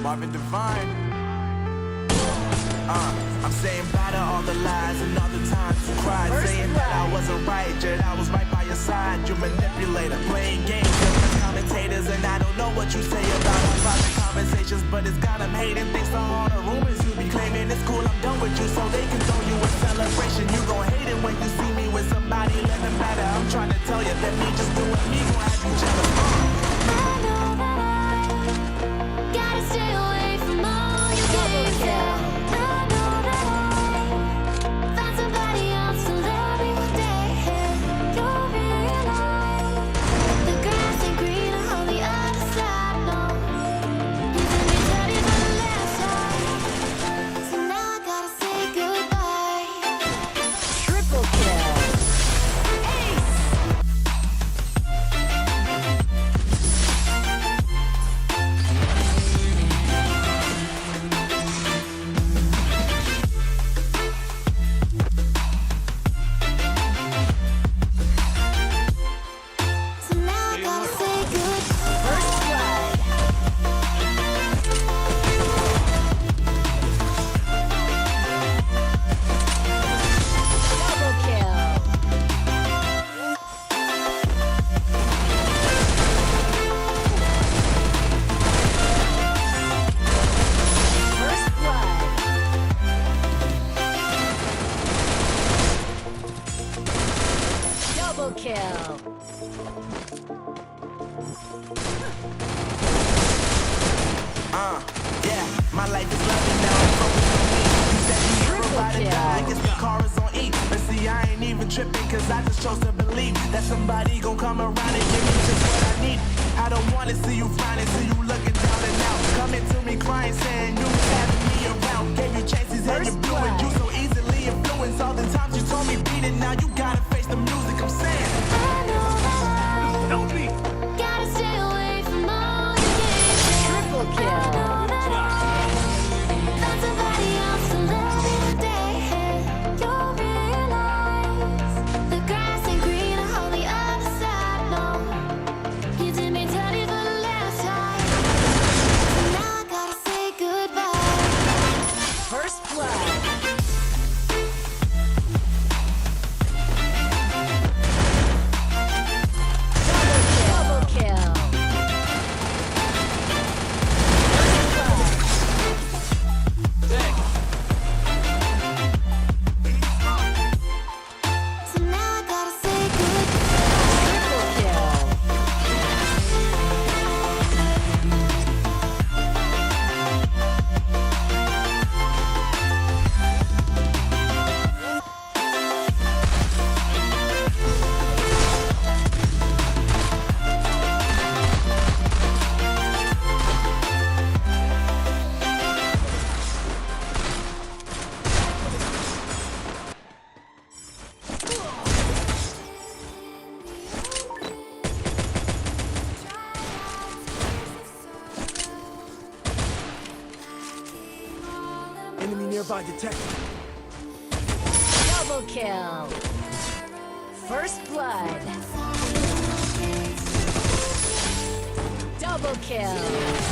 Marvin Divine. I'm saying bye to all the lies and all the times you cried. Saying that I wasn't right, yet I was right by your side. You manipulator, playing games with commentators, and I don't know what you say about our private conversations, but it's got them hating. Thanks to all the rumors you be claiming. It's cool, I'm done with you, so they can throw you a celebration. You gon' hate it when you see me with somebody living better. I'm trying to tell you that me just doing me gon' have you jealous. I know that I gotta stay away from all your games. Yeah. Yeah, my life is lovely now. I'm focused on me. You said you never ride or die. I guess the car is on E. But see, I ain't even tripping, cause I just chose to believe that somebody gon' come around and give me just what I need. I don't wanna see you frowning, see you looking down and out. Coming to me crying, saying you was having me around. Gave you chances and you blew it. You so easily influenced. All the times you told me beat it, now you gotta face the music. I'm saying I know that don't be. Gotta stay away from all your games. Triple kill. Enemy nearby detected. Double kill. First blood. Double kill.